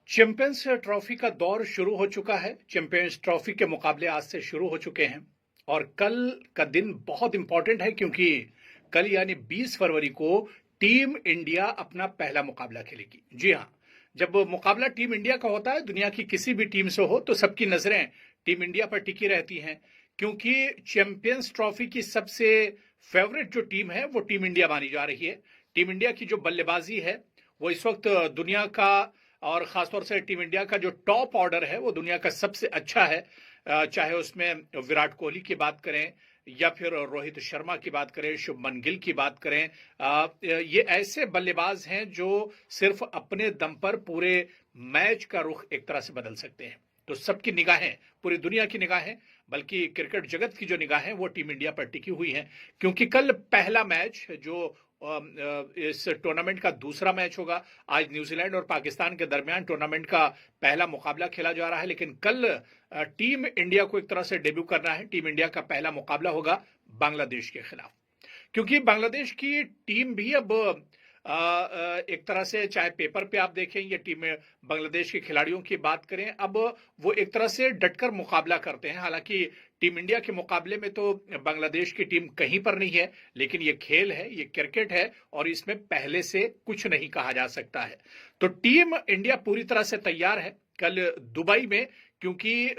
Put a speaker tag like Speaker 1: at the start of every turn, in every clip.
Speaker 1: Champions trophy का दौर शुरू हो चुका है। चैंपियंस ट्रॉफी के मुकाबले आज से शुरू हो चुके हैं और कल का दिन बहुत इंपॉर्टेंट है क्योंकि कल यानी 20 फरवरी को टीम इंडिया अपना पहला मुकाबला खेलेगी। जी हाँ, जब मुकाबला टीम इंडिया का होता है, दुनिया की किसी भी टीम से हो, तो सबकी नजरें टीम इंडिया पर टिकी रहती हैं क्योंकि चैंपियंस ट्रॉफी की सबसे फेवरेट जो टीम है वो टीम इंडिया मानी जा रही है। टीम इंडिया की जो बल्लेबाजी है वो इस वक्त दुनिया का और खासतौर से टीम इंडिया का जो टॉप ऑर्डर है वो दुनिया का सबसे अच्छा है। चाहे उसमें विराट कोहली की बात करें या फिर रोहित शर्मा की बात करें, शुभमन गिल की बात करें, ये ऐसे बल्लेबाज हैं जो सिर्फ अपने दम पर पूरे मैच का रुख एक तरह से बदल सकते हैं। तो सबकी निगाहें, पूरी दुनिया की निगाहें, बल्कि क्रिकेट जगत की जो निगाहें वो टीम इंडिया पर टिकी हुई हैं क्योंकि कल पहला मैच जो इस टूर्नामेंट का दूसरा मैच होगा। आज न्यूजीलैंड और पाकिस्तान के दरमियान टूर्नामेंट का पहला मुकाबला खेला जा रहा है, लेकिन कल टीम इंडिया को एक तरह से डेब्यू करना है। टीम इंडिया का पहला मुकाबला होगा बांग्लादेश के खिलाफ, क्योंकि बांग्लादेश की टीम भी अब एक तरह से, चाहे पेपर पे आप देखें ये टीम, बांग्लादेश के खिलाड़ियों की बात करें, अब वो एक तरह से डटकर मुकाबला करते हैं। हालांकि टीम इंडिया के मुकाबले में तो बांग्लादेश की टीम कहीं पर नहीं है, लेकिन ये खेल है, ये क्रिकेट है और इसमें पहले से कुछ नहीं कहा जा सकता है। तो टीम इंडिया पूरी तरह से तैयार है कल दुबई में, क्योंकि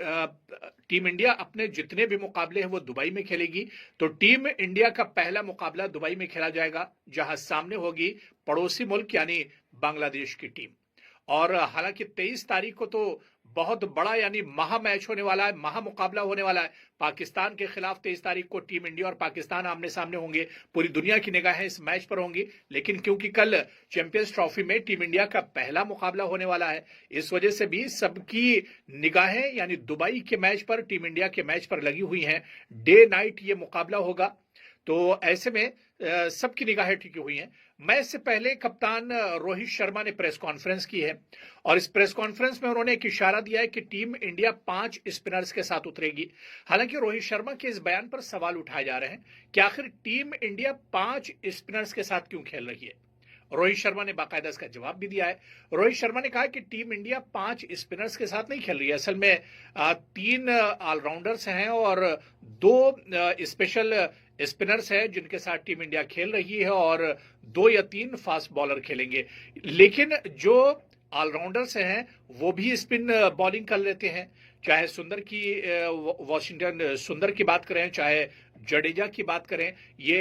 Speaker 1: टीम इंडिया अपने जितने भी मुकाबले हैं वो दुबई में खेलेगी। तो टीम इंडिया का पहला मुकाबला दुबई में खेला जाएगा, जहां सामने होगी पड़ोसी मुल्क यानी बांग्लादेश की टीम। और हालांकि 23 तारीख को तो बहुत बड़ा यानी महा मैच होने वाला है, महा मुकाबला होने वाला है पाकिस्तान के खिलाफ। 23 तारीख को टीम इंडिया और पाकिस्तान आमने सामने होंगे, पूरी दुनिया की निगाहें इस मैच पर होंगी। लेकिन क्योंकि कल चैंपियंस ट्रॉफी में टीम इंडिया का पहला मुकाबला होने वाला है, इस वजह से भी सबकी निगाहें यानी दुबई के मैच पर, टीम इंडिया के मैच पर लगी हुई हैं। डे नाइट ये मुकाबला होगा, तो ऐसे में सबकी निगाहें टिकी हुई हैं। मैच से पहले कप्तान रोहित शर्मा ने प्रेस कॉन्फ्रेंस की है और इस प्रेस कॉन्फ्रेंस में उन्होंने एक इशारा दिया है कि टीम इंडिया 5 स्पिनर्स के साथ उतरेगी। हालांकि रोहित शर्मा के इस बयान पर सवाल उठाए जा रहे हैं कि आखिर टीम इंडिया 5 स्पिनर्स के साथ क्यों खेल रही है। रोहित शर्मा ने बाकायदा इसका जवाब भी दिया है। रोहित शर्मा ने कहा कि टीम इंडिया 5 स्पिनर्स के साथ नहीं खेल रही है, असल में 3 ऑलराउंडर्स हैं और 2 स्पेशल स्पिनर्स हैं जिनके साथ टीम इंडिया खेल रही है और 2 या 3 फास्ट बॉलर खेलेंगे। लेकिन जो ऑलराउंडर्स हैं वो भी स्पिन बॉलिंग कर लेते हैं, चाहे सुंदर की, वॉशिंगटन सुंदर की बात करें, चाहे जडेजा की बात करें, ये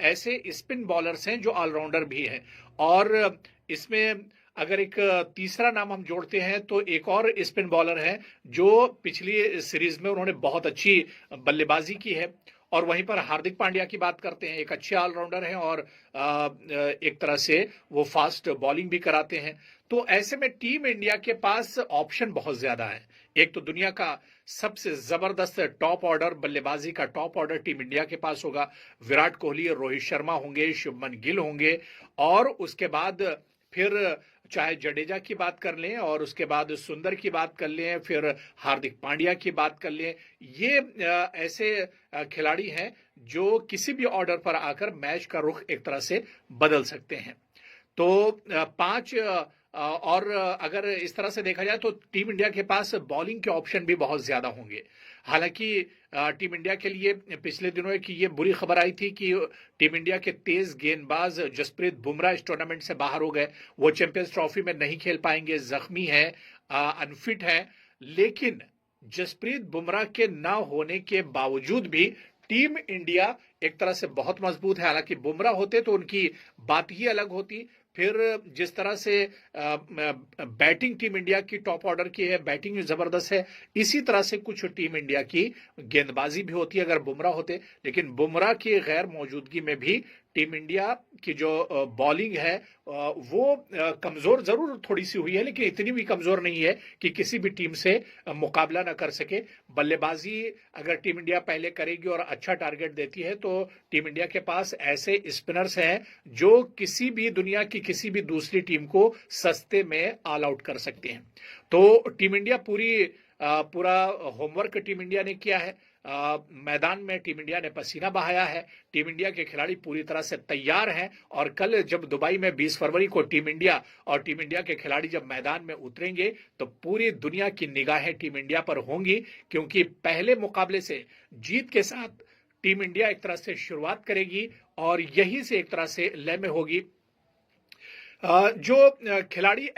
Speaker 1: ऐसे स्पिन बॉलर्स हैं जो ऑलराउंडर भी हैं। और इसमें अगर एक तीसरा नाम हम जोड़ते हैं तो एक और स्पिन बॉलर है जो पिछली सीरीज में उन्होंने बहुत अच्छी बल्लेबाजी की है। और वहीं पर हार्दिक पांड्या की बात करते हैं, एक अच्छे ऑलराउंडर हैं और एक तरह से वो फास्ट बॉलिंग भी कराते हैं। तो ऐसे में टीम इंडिया के पास ऑप्शन बहुत ज्यादा है। एक तो दुनिया का सबसे जबरदस्त टॉप ऑर्डर, बल्लेबाजी का टॉप ऑर्डर टीम इंडिया के पास होगा। विराट कोहली, रोहित शर्मा होंगे, शुभमन गिल होंगे और उसके बाद फिर चाहे जडेजा की बात कर लें और उसके बाद सुंदर की बात कर लें, फिर हार्दिक पांड्या की बात कर लें, ये ऐसे खिलाड़ी हैं जो किसी भी ऑर्डर पर आकर मैच का रुख एक तरह से बदल सकते हैं। तो 5 और अगर इस तरह से देखा जाए तो टीम इंडिया के पास बॉलिंग के ऑप्शन भी बहुत ज्यादा होंगे। हालांकि टीम इंडिया के लिए पिछले दिनों की ये बुरी खबर आई थी कि टीम इंडिया के तेज गेंदबाज जसप्रीत बुमराह इस टूर्नामेंट से बाहर हो गए। वो चैंपियंस ट्रॉफी में नहीं खेल पाएंगे, जख्मी है, अनफिट है। लेकिन जसप्रीत बुमराह के ना होने के बावजूद भी टीम इंडिया एक तरह से बहुत मजबूत है। हालांकि बुमराह होते तो उनकी बात ही अलग होती। फिर जिस तरह से बैटिंग टीम इंडिया की टॉप ऑर्डर की है, बैटिंग जबरदस्त है, इसी तरह से कुछ टीम इंडिया की गेंदबाजी भी होती है अगर बुमराह होते। लेकिन बुमराह की गैर मौजूदगी में भी टीम इंडिया की जो बॉलिंग है वो कमजोर जरूर थोड़ी सी हुई है, लेकिन इतनी भी कमजोर नहीं है कि किसी भी टीम से मुकाबला ना कर सके। बल्लेबाजी अगर टीम इंडिया पहले करेगी और अच्छा टारगेट देती है तो टीम इंडिया के पास ऐसे स्पिनर्स हैं जो किसी भी दुनिया की किसी भी दूसरी टीम को सस्ते में ऑल आउट कर सकते हैं। तो टीम इंडिया पूरा होमवर्क टीम इंडिया ने किया है। मैदान में टीम इंडिया ने पसीना बहाया है। टीम इंडिया के खिलाड़ी पूरी तरह से तैयार हैं और कल जब दुबई में 20 फरवरी को टीम इंडिया के खिलाड़ी जब मैदान में उतरेंगे तो पूरी दुनिया की निगाहें टीम इंडिया पर होंगी, क्योंकि पहले मुकाबले से जीत के साथ टीम इंडिया एक तरह से शुरुआत करेगी और यही से एक तरह से लय में होगी। जो खिलाड़ी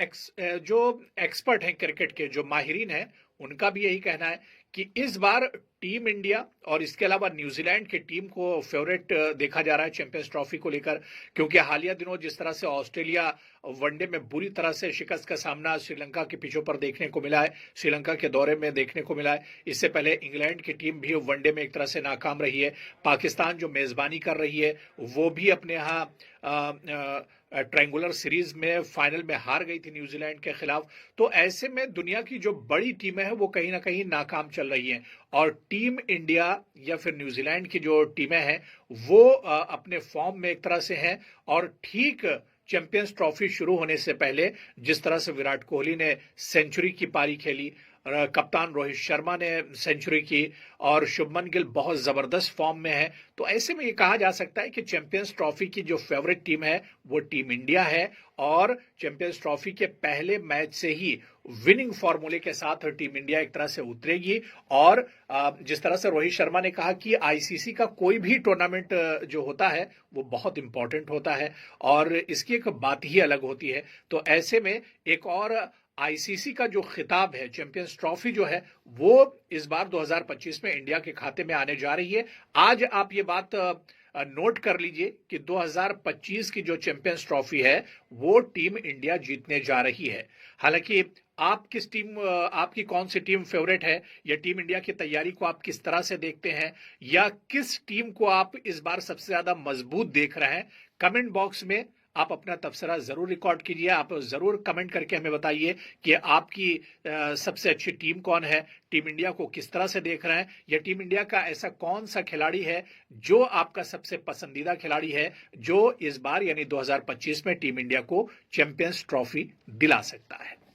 Speaker 1: जो एक्सपर्ट हैं क्रिकेट के, जो माहिरीन हैं, उनका भी यही कहना है कि इस बार टीम इंडिया और इसके अलावा न्यूजीलैंड की टीम को फेवरेट देखा जा रहा है चैंपियंस ट्रॉफी को लेकर, क्योंकि हालिया दिनों जिस तरह से ऑस्ट्रेलिया वनडे में बुरी तरह से शिकस्त का सामना श्रीलंका के पिचों पर देखने को मिला है, श्रीलंका के दौरे में देखने को मिला है। इससे पहले इंग्लैंड की टीम भी वनडे में एक तरह से नाकाम रही है। पाकिस्तान जो मेजबानी कर रही है वो भी अपने यहाँ ट्रायंगुलर सीरीज में फाइनल में हार गई थी न्यूजीलैंड के खिलाफ। तो ऐसे में दुनिया की जो बड़ी टीमें हैं वो कहीं ना कहीं नाकाम चल रही हैं और टीम इंडिया या फिर न्यूजीलैंड की जो टीमें हैं वो अपने फॉर्म में एक तरह से हैं। और ठीक चैंपियंस ट्रॉफी शुरू होने से पहले जिस तरह से विराट कोहली ने सेंचुरी की पारी खेली, कप्तान रोहित शर्मा ने सेंचुरी की और शुभमन गिल बहुत जबरदस्त फॉर्म में है, तो ऐसे में ये कहा जा सकता है कि चैंपियंस ट्रॉफी की जो फेवरेट टीम है वो टीम इंडिया है और चैंपियंस ट्रॉफी के पहले मैच से ही विनिंग फॉर्मूले के साथ टीम इंडिया एक तरह से उतरेगी। और जिस तरह से रोहित शर्मा ने कहा कि आईसीसी का कोई भी टूर्नामेंट जो होता है वो बहुत इंपॉर्टेंट होता है और इसकी एक बात ही अलग होती है। तो ऐसे में एक और आईसीसी का जो खिताब है, चैंपियंस ट्रॉफी जो है, वो इस बार 2025 में इंडिया के खाते में आने जा रही है। आज आप ये बात नोट कर लीजिए कि 2025 की जो चैंपियंस ट्रॉफी है वो टीम इंडिया जीतने जा रही है। हालांकि आपकी कौन सी टीम फेवरेट है या टीम इंडिया की तैयारी को आप किस तरह से देखते हैं या किस टीम को आप इस बार सबसे ज्यादा मजबूत देख रहे हैं, कमेंट बॉक्स में आप अपना तबसरा जरूर रिकॉर्ड कीजिए। आप जरूर कमेंट करके हमें बताइए कि आपकी सबसे अच्छी टीम कौन है, टीम इंडिया को किस तरह से देख रहे हैं या टीम इंडिया का ऐसा कौन सा खिलाड़ी है जो आपका सबसे पसंदीदा खिलाड़ी है जो इस बार यानी 2025 में टीम इंडिया को चैंपियंस ट्रॉफी दिला सकता है।